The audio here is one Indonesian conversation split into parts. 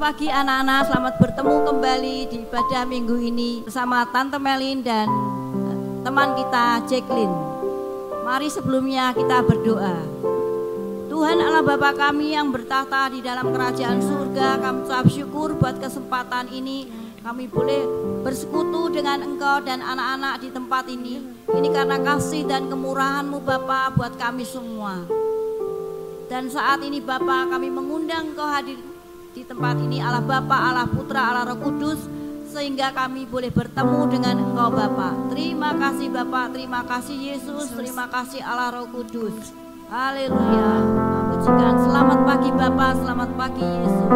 pagi anak-anak, selamat bertemu kembali di ibadah minggu ini bersama Tante Melin dan teman kita Jacqueline. Mari sebelumnya kita berdoa. Tuhan Allah Bapa kami yang bertahta di dalam kerajaan surga, kami ucap syukur buat kesempatan ini. Kami boleh bersekutu dengan Engkau dan anak-anak di tempat ini. Ini karena kasih dan kemurahan-Mu Bapa buat kami semua. Dan saat ini Bapa, kami mengundang Engkau hadir di tempat ini, Allah Bapa, Allah Putra, Allah Roh Kudus, sehingga kami boleh bertemu dengan Engkau Bapa. Terima kasih Bapa, terima kasih Yesus, terima kasih Allah Roh Kudus. Haleluya. Pujikan. Selamat pagi Bapa, selamat pagi Yesus.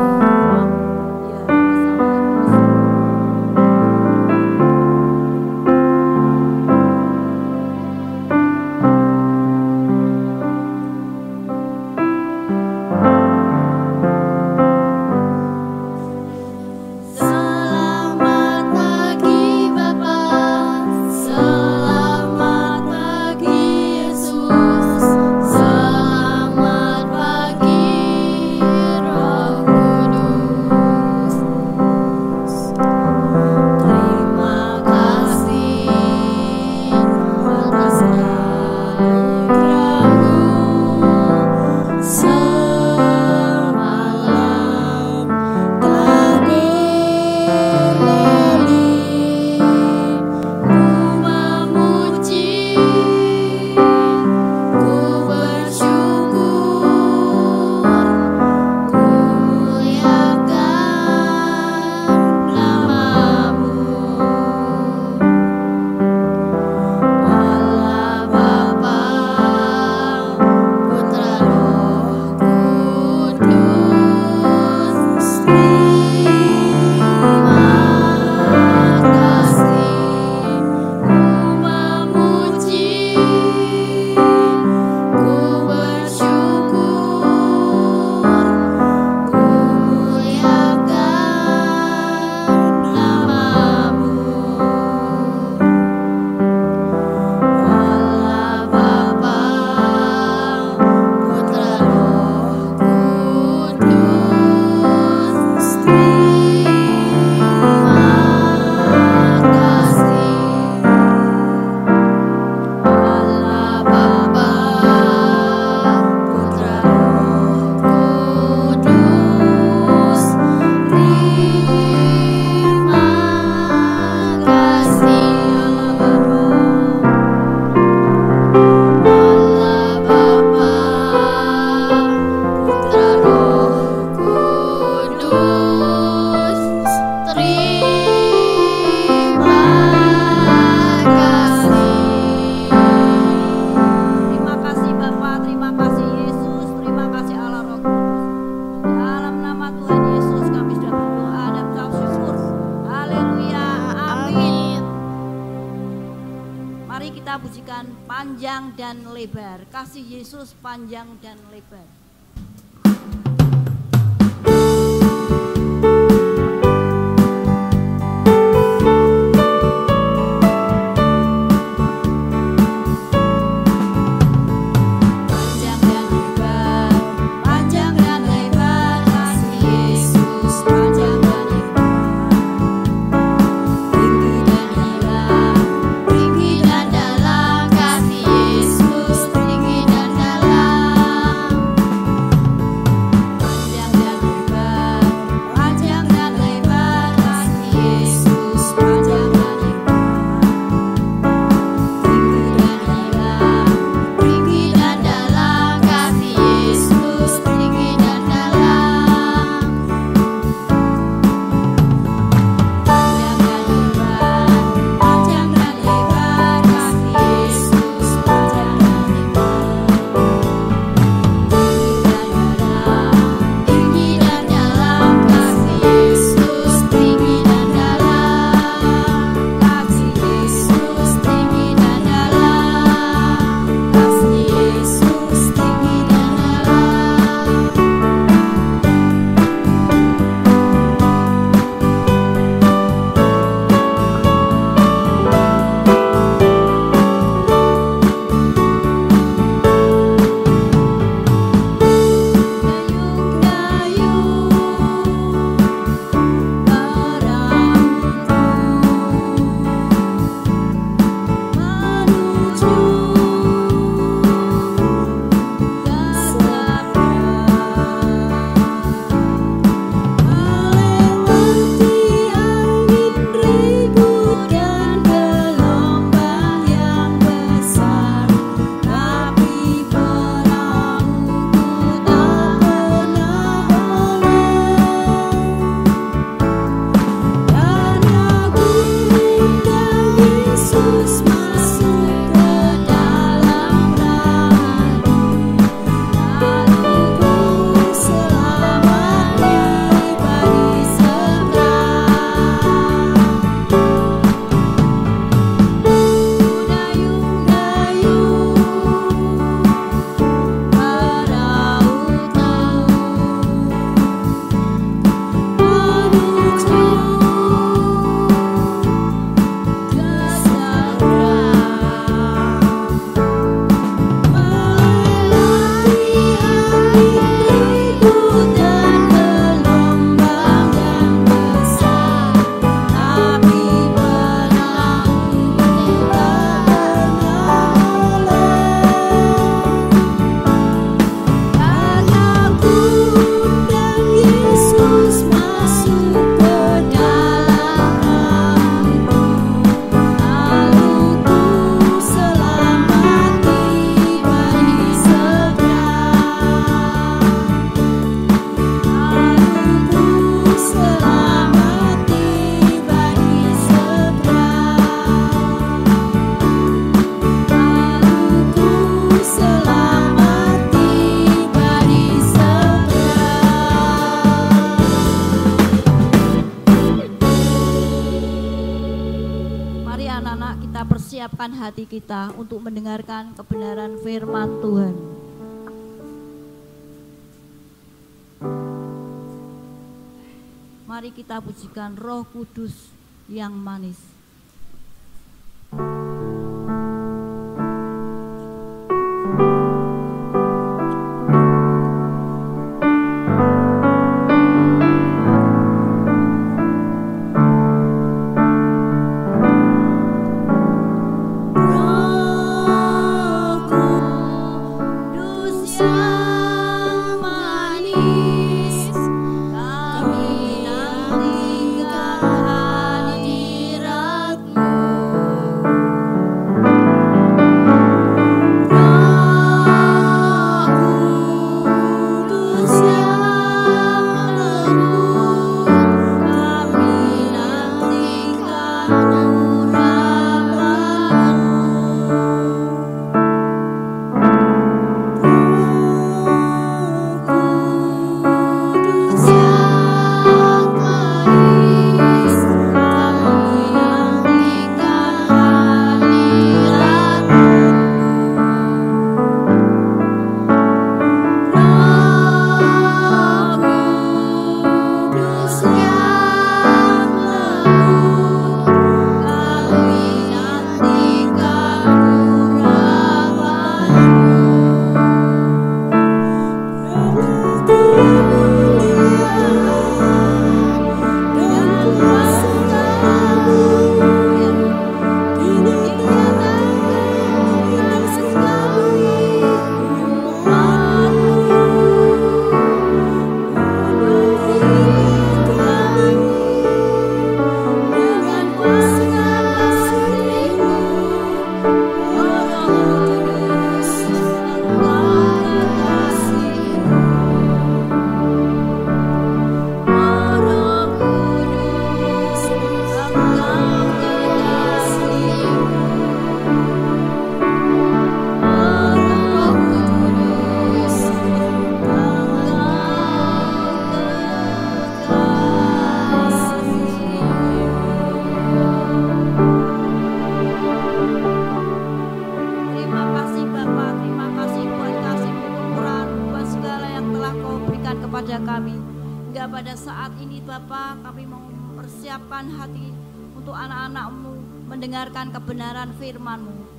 Panjang dan lebar, kasih Yesus panjang dan lebar. Tinggi dan dalam, anak-anak kita persiapkan hati kita untuk mendengarkan kebenaran firman Tuhan. Mari kita pujikan Roh Kudus yang manis.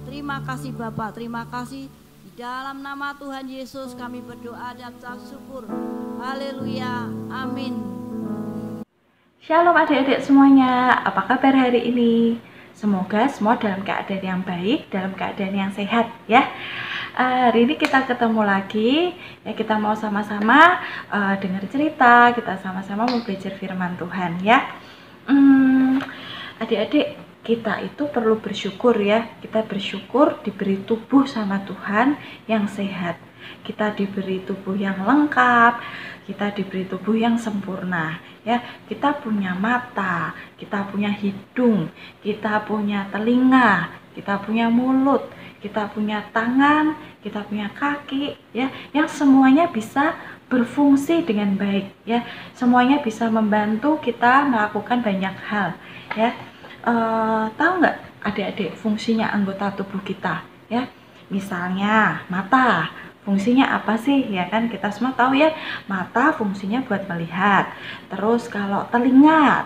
Terima kasih Bapak, terima kasih. Di dalam nama Tuhan Yesus kami berdoa dan syukur. Haleluya, amin. Shalom adik-adik semuanya, apa kabar hari ini? Semoga semua dalam keadaan yang baik, dalam keadaan yang sehat ya. Hari ini kita ketemu lagi, ya kita mau sama-sama dengar cerita, kita sama-sama mau belajar firman Tuhan ya. Adik-adik, kita itu perlu bersyukur ya. Kita bersyukur diberi tubuh sama Tuhan yang sehat. Kita diberi tubuh yang lengkap, kita diberi tubuh yang sempurna ya. Kita punya mata, kita punya hidung, kita punya telinga, kita punya mulut, kita punya tangan, kita punya kaki ya, yang semuanya bisa berfungsi dengan baik ya. Semuanya bisa membantu kita melakukan banyak hal ya. Tahu nggak adik-adik fungsinya anggota tubuh kita ya? Misalnya mata, fungsinya apa sih ya kan, kita semua tahu ya, mata fungsinya buat melihat. Terus kalau telinga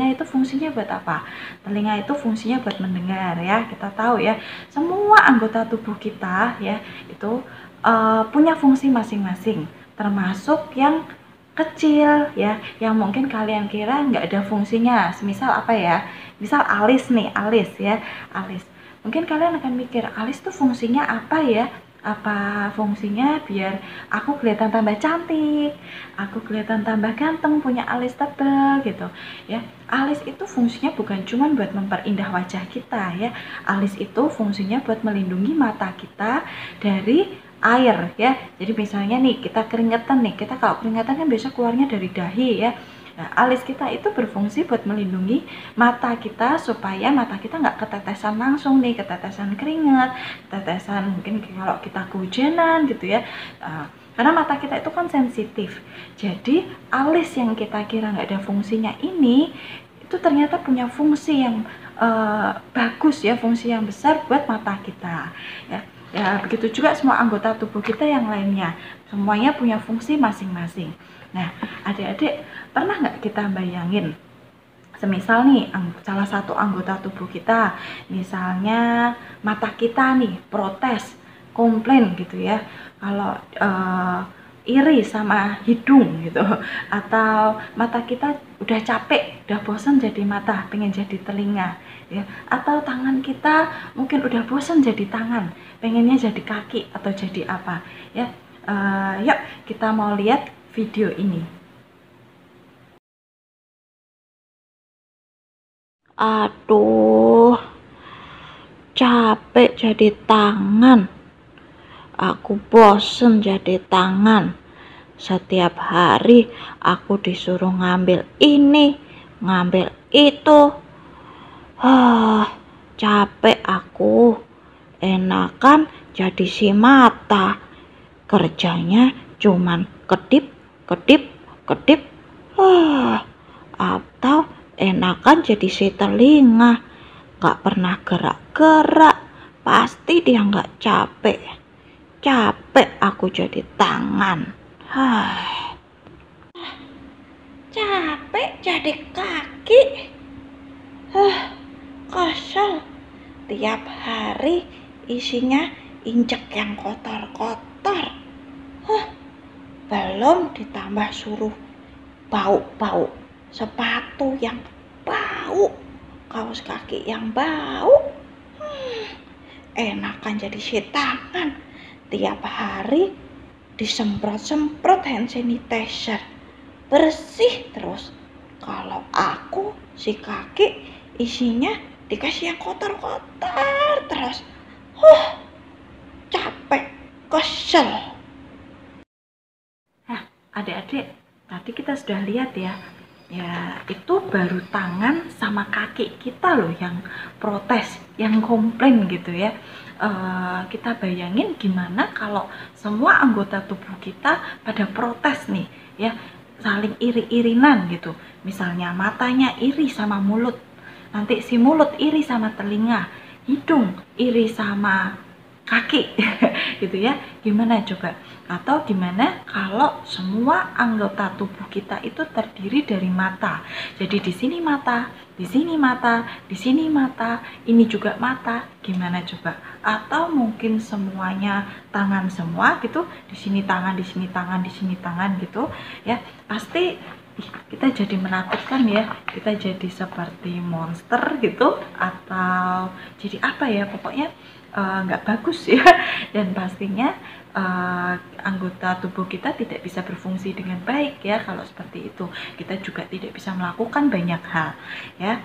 itu fungsinya buat apa? Telinga itu fungsinya buat mendengar ya. Kita tahu ya, semua anggota tubuh kita ya itu punya fungsi masing-masing, termasuk yang kecil ya, yang mungkin kalian kira nggak ada fungsinya. Misal apa ya, misal alis nih, alis ya, alis. Mungkin kalian akan mikir, alis tuh fungsinya apa ya? Apa fungsinya biar aku kelihatan tambah cantik, aku kelihatan tambah ganteng, punya alis tebal gitu ya. Alis itu fungsinya bukan cuma buat memperindah wajah kita ya. Alis itu fungsinya buat melindungi mata kita dari air ya. Jadi misalnya nih kita keringetan nih, kita kalau keringetan kan biasa keluarnya dari dahi ya. Nah, alis kita itu berfungsi buat melindungi mata kita supaya mata kita nggak ketetesan langsung nih, ketetesan keringat, ketetesan mungkin kalau kita kehujanan gitu ya. Karena mata kita itu kan sensitif. Jadi alis yang kita kira nggak ada fungsinya ini itu ternyata punya fungsi yang bagus ya, fungsi yang besar buat mata kita ya. Ya begitu juga semua anggota tubuh kita yang lainnya, semuanya punya fungsi masing-masing. Nah adik-adik pernah nggak kita bayangin, semisal nih salah satu anggota tubuh kita, misalnya mata kita nih protes, komplain gitu ya, kalau iri sama hidung gitu, atau mata kita udah capek, udah bosan jadi mata, pengen jadi telinga ya, atau tangan kita mungkin udah bosan jadi tangan, pengennya jadi kaki atau jadi apa ya. Yuk kita mau lihat video ini. Aduh, capek jadi tangan. Aku bosen jadi tangan. Setiap hari aku disuruh ngambil ini, ngambil itu. Capek aku. Enakan jadi si mata. Kerjanya cuman kedip, kedip, kedip. Atau enakan jadi si telinga. Gak pernah gerak-gerak. Pasti dia gak capek. Capek aku jadi tangan. Capek jadi kaki. Kesel. Tiap hari isinya injek yang kotor-kotor. Belum ditambah suruh bau-bau sepatu yang bau, kaos kaki yang bau. Enakan jadi si tangan, tiap hari disemprot-semprot hand sanitizer, bersih terus. Kalau aku si kaki isinya dikasih yang kotor-kotor terus. Capek, kesel. Adik-adik, tadi kita sudah lihat ya, itu baru tangan sama kaki kita loh yang protes, yang komplain gitu ya. Kita bayangin gimana kalau semua anggota tubuh kita pada protes nih ya, saling iri-irinan gitu. Misalnya matanya iri sama mulut, nanti si mulut iri sama telinga, hidung iri sama kaki gitu ya. Gimana coba? Atau gimana kalau semua anggota tubuh kita itu terdiri dari mata? Jadi di sini mata, di sini mata, di sini mata, ini juga mata. Gimana coba? Atau mungkin semuanya tangan semua gitu, di sini tangan, di sini tangan, di sini tangan gitu ya. Pasti kita jadi menakutkan ya, kita jadi seperti monster gitu, atau jadi apa ya, pokoknya nggak bagus ya. Dan pastinya anggota tubuh kita tidak bisa berfungsi dengan baik ya kalau seperti itu. Kita juga tidak bisa melakukan banyak hal ya.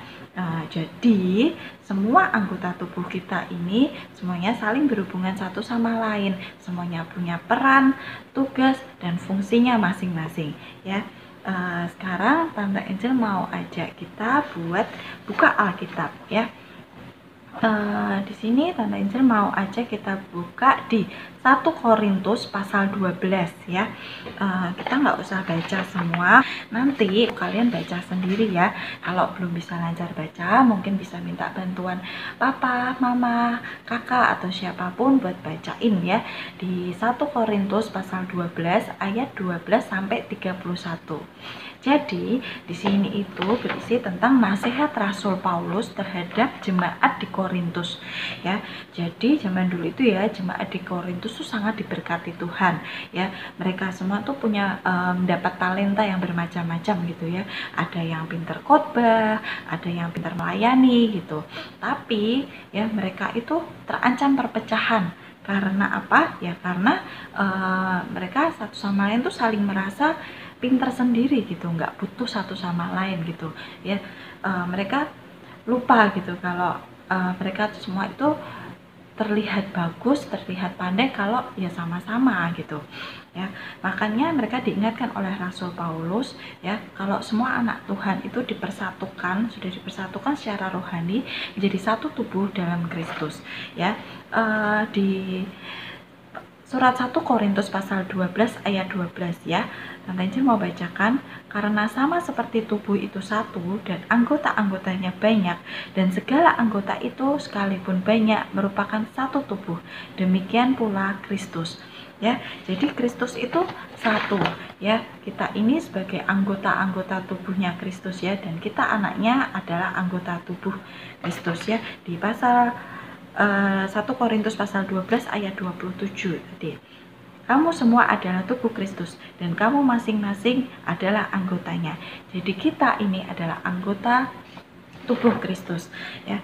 Jadi semua anggota tubuh kita ini semuanya saling berhubungan satu sama lain, semuanya punya peran, tugas, dan fungsinya masing-masing ya. Sekarang Tante Angel mau ajak kita buat buka Alkitab ya. Di sini Tante Angel mau ajak kita buka di 1 Korintus pasal 12 ya. Kita nggak usah baca semua, nanti kalian baca sendiri ya. Kalau belum bisa lancar baca, mungkin bisa minta bantuan papa, mama, kakak, atau siapapun buat bacain ya. Di 1 Korintus pasal 12 ayat 12 sampai 31. Jadi di sini itu berisi tentang nasihat Rasul Paulus terhadap jemaat di Korintus ya. Jadi zaman dulu itu ya, jemaat di Korintus tuh sangat diberkati Tuhan ya. Mereka semua tuh punya mendapat talenta yang bermacam-macam gitu ya. Ada yang pintar khotbah, ada yang pintar melayani gitu. Tapi ya mereka itu terancam perpecahan. Karena apa? Ya karena mereka satu sama lain tuh saling merasa pintar sendiri gitu, nggak butuh satu sama lain gitu ya. Mereka lupa gitu kalau mereka semua itu terlihat bagus, terlihat pandai kalau ya sama-sama gitu ya. Makanya mereka diingatkan oleh Rasul Paulus ya, kalau semua anak Tuhan itu dipersatukan, sudah dipersatukan secara rohani menjadi satu tubuh dalam Kristus ya. Di surat 1 Korintus pasal 12 ayat 12 ya. Tante Injil mau bacakan, karena sama seperti tubuh itu satu dan anggota-anggotanya banyak, dan segala anggota itu sekalipun banyak merupakan satu tubuh. Demikian pula Kristus. Ya, jadi Kristus itu satu ya. Kita ini sebagai anggota-anggota tubuhnya Kristus ya, dan kita anaknya adalah anggota tubuh Kristus ya. Di pasal 1 Korintus pasal 12 ayat 27 tadi. Kamu semua adalah tubuh Kristus dan kamu masing-masing adalah anggotanya. Jadi kita ini adalah anggota tubuh Kristus ya.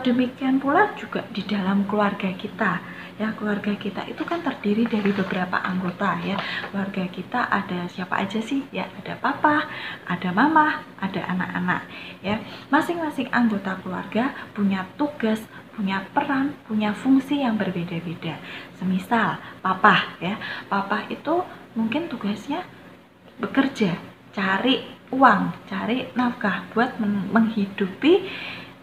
Demikian pula juga di dalam keluarga kita ya. Keluarga kita itu kan terdiri dari beberapa anggota ya. Keluarga kita ada siapa aja sih ya? Ada papa, ada mama, ada anak-anak ya. Masing-masing anggota keluarga punya tugas, punya peran, punya fungsi yang berbeda-beda. Semisal papa ya, papa itu mungkin tugasnya bekerja, cari uang, cari nafkah buat menghidupi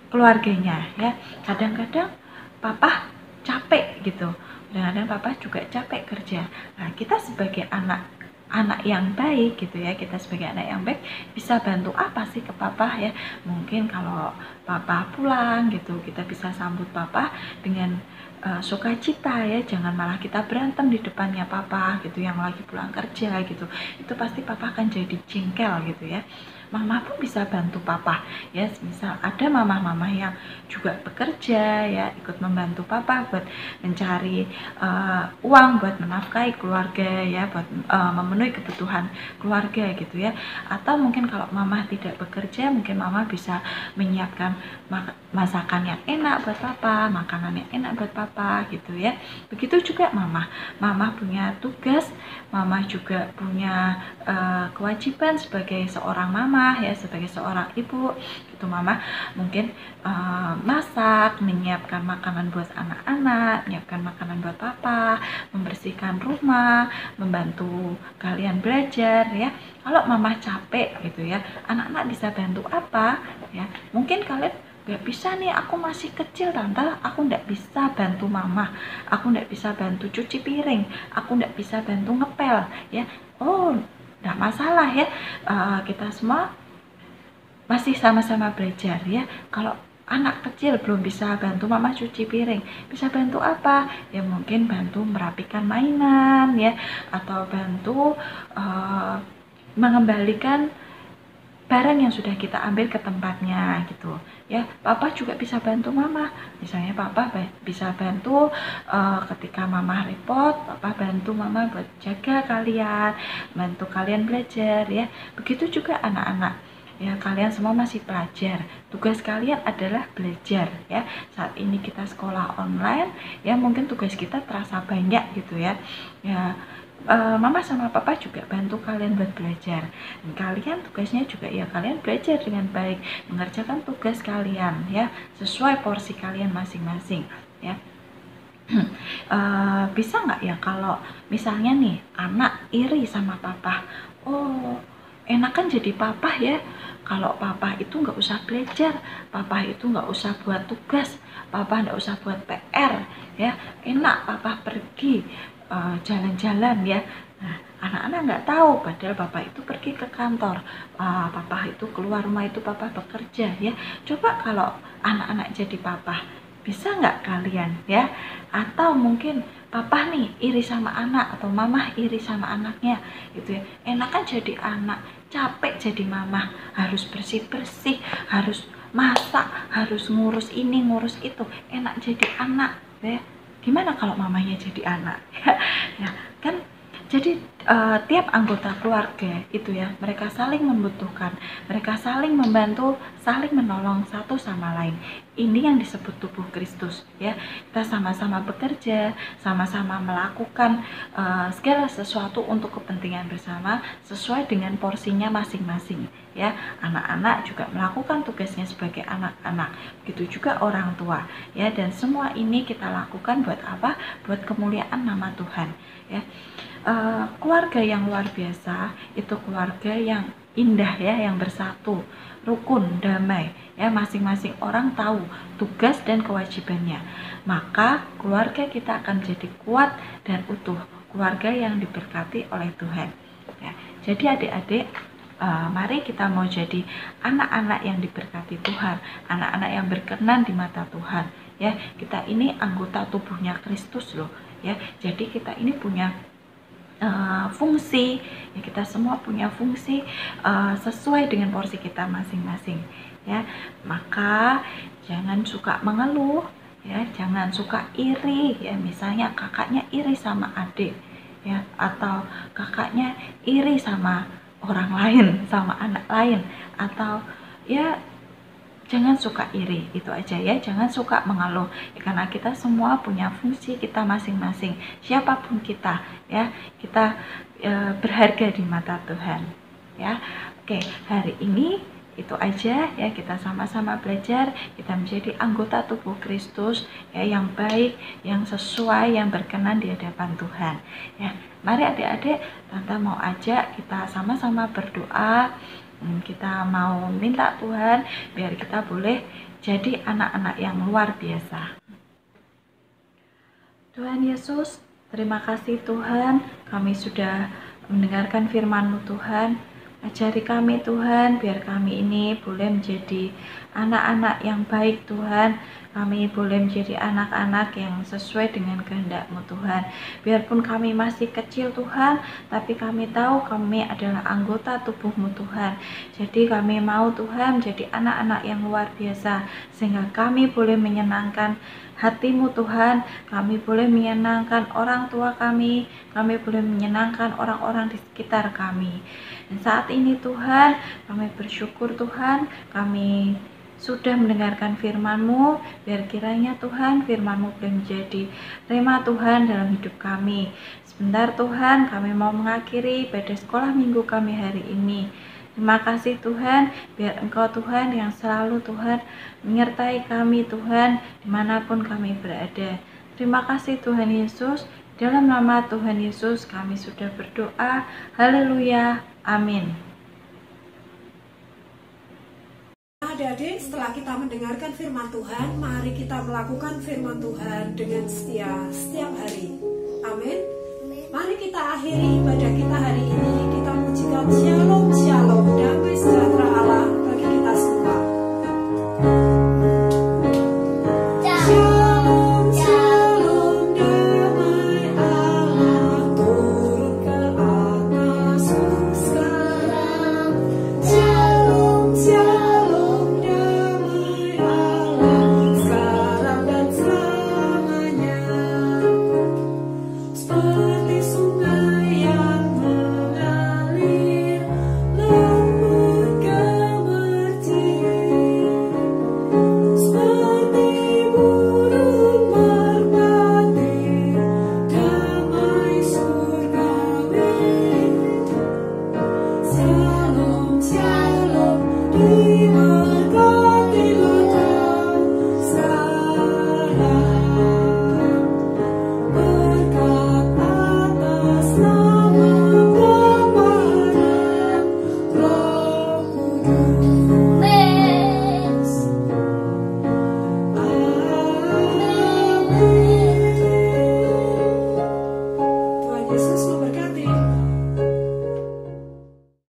keluarganya ya. Kadang-kadang papa capek gitu, kadang-kadang papa juga capek kerja. Nah, kita sebagai anak yang baik gitu ya, kita sebagai anak yang baik bisa bantu apa sih ke papa ya. Mungkin kalau papa pulang gitu, kita bisa sambut papa dengan sukacita ya, jangan malah kita berantem di depannya papa gitu yang lagi pulang kerja gitu. Itu pasti papa akan jadi jengkel gitu ya. Mama pun bisa bantu papa ya, misal ada mama-mama yang juga bekerja ya, ikut membantu papa buat mencari uang buat menafkahi keluarga ya, buat memenuhi kebutuhan keluarga gitu ya. Atau mungkin kalau mama tidak bekerja, mungkin mama bisa menyiapkan masakan yang enak buat papa, makanan yang enak buat papa gitu ya. Begitu juga mama punya tugas, mama juga punya kewajiban sebagai seorang mama ya, sebagai seorang ibu gitu. Mama mungkin masak, menyiapkan makanan buat anak-anak, menyiapkan makanan buat papa, membersihkan rumah, membantu kalian belajar ya. Kalau mama capek gitu ya, anak-anak bisa bantu apa ya? Mungkin kalian gak bisa nih, aku masih kecil tante, aku gak bisa bantu mama, aku gak bisa bantu cuci piring, aku gak bisa bantu ngepel ya. Oh, gak masalah ya, kita semua masih sama-sama belajar ya. Kalau anak kecil belum bisa bantu mama cuci piring, bisa bantu apa ya? Mungkin bantu merapikan mainan ya, atau bantu mengembalikan barang yang sudah kita ambil ke tempatnya gitu ya. Papa juga bisa bantu mama, misalnya papa bisa bantu ketika mama repot, papa bantu mama buat jaga kalian, bantu kalian belajar ya. Begitu juga anak-anak ya, kalian semua masih pelajar, tugas kalian adalah belajar ya. Saat ini kita sekolah online ya, mungkin tugas kita terasa banyak gitu ya. Mama sama papa juga bantu kalian buat belajar, dan kalian tugasnya juga ya kalian belajar dengan baik, mengerjakan tugas kalian ya sesuai porsi kalian masing-masing ya. Bisa nggak ya kalau misalnya nih anak iri sama papa, oh enakan jadi papa ya, kalau papa itu nggak usah belajar, papa itu nggak usah buat tugas, papa nggak usah buat PR ya, enak papa pergi jalan-jalan ya. Nah, anak-anak nggak tahu padahal bapak itu pergi ke kantor, papa itu keluar rumah itu papa bekerja ya. Coba kalau anak-anak jadi papa, bisa nggak kalian ya? Atau mungkin papa nih iri sama anak, atau mama iri sama anaknya gitu ya. Enakan jadi anak, capek jadi mama, harus bersih-bersih, harus masak, harus ngurus ini ngurus itu. Enak jadi anak ya. Gimana kalau mamanya jadi anak ya kan? Jadi tiap anggota keluarga itu ya, mereka saling membutuhkan, mereka saling membantu, saling menolong satu sama lain. Ini yang disebut tubuh Kristus ya. Kita sama-sama bekerja, sama-sama melakukan segala sesuatu untuk kepentingan bersama sesuai dengan porsinya masing-masing ya. Anak-anak juga melakukan tugasnya sebagai anak-anak, begitu juga orang tua ya. Dan semua ini kita lakukan buat apa? Buat kemuliaan nama Tuhan ya. Keluarga yang luar biasa itu keluarga yang indah ya, yang bersatu. rukun, damai. Ya, masing-masing orang tahu tugas dan kewajibannya. Maka keluarga kita akan jadi kuat dan utuh, keluarga yang diberkati oleh Tuhan. Ya, jadi adik-adik, mari kita mau jadi anak-anak yang diberkati Tuhan, anak-anak yang berkenan di mata Tuhan. Ya, kita ini anggota tubuhnya Kristus loh. Ya, jadi kita ini punya fungsi, ya, kita semua punya fungsi sesuai dengan porsi kita masing-masing. Ya, maka jangan suka mengeluh, ya, jangan suka iri. Ya, misalnya kakaknya iri sama adik, ya, atau kakaknya iri sama orang lain, sama anak lain, atau ya jangan suka iri, itu aja ya, jangan suka mengeluh, ya, karena kita semua punya fungsi kita masing-masing, siapapun kita, ya, kita berharga di mata Tuhan, ya. Oke, hari ini itu aja ya, kita sama-sama belajar, kita menjadi anggota tubuh Kristus, ya, yang baik, yang sesuai, yang berkenan di hadapan Tuhan, ya. Mari adik-adik, Tante mau ajak kita sama-sama berdoa. Kita mau minta Tuhan biar kita boleh jadi anak-anak yang luar biasa. Tuhan Yesus, terima kasih Tuhan, kami sudah mendengarkan firman-Mu Tuhan. Ajari kami Tuhan, biar kami ini boleh menjadi anak-anak yang baik Tuhan. Kami boleh menjadi anak-anak yang sesuai dengan kehendak-Mu Tuhan. Biarpun kami masih kecil Tuhan, tapi kami tahu kami adalah anggota tubuh-Mu Tuhan. Jadi kami mau Tuhan menjadi anak-anak yang luar biasa, sehingga kami boleh menyenangkan hati-Mu Tuhan, kami boleh menyenangkan orang tua kami boleh menyenangkan orang-orang di sekitar kami. Dan saat ini Tuhan, kami bersyukur Tuhan, kami sudah mendengarkan firman-Mu, biar kiranya Tuhan firman-Mu boleh menjadi rema Tuhan dalam hidup kami. Sebentar Tuhan, kami mau mengakhiri ibadah sekolah minggu kami hari ini. Terima kasih Tuhan, biar Engkau Tuhan yang selalu Tuhan menyertai kami Tuhan, dimanapun kami berada. Terima kasih Tuhan Yesus, dalam nama Tuhan Yesus kami sudah berdoa. Haleluya, amin. Adik-adik, setelah kita mendengarkan firman Tuhan, mari kita melakukan firman Tuhan dengan setia setiap hari. Amin. Mari kita akhiri ibadah kita hari ini. Kita mengucapkan shalom, shalom, damai sejahtera Allah bagi kita semua. Shalom, shalom, damai Allah turun ke atasmu sekarang. Shalom, shalom, damai Allah sekarang dan selamanya. Seperti sungai yang mengalir lembut gemercik, seperti burung merpati damai surgawi. Shalom, shalom, diberkatilah kau sekarang. Berkat atas nama Bapa dan Roh Kudus. Amin. Tuhan Yesus memberkati.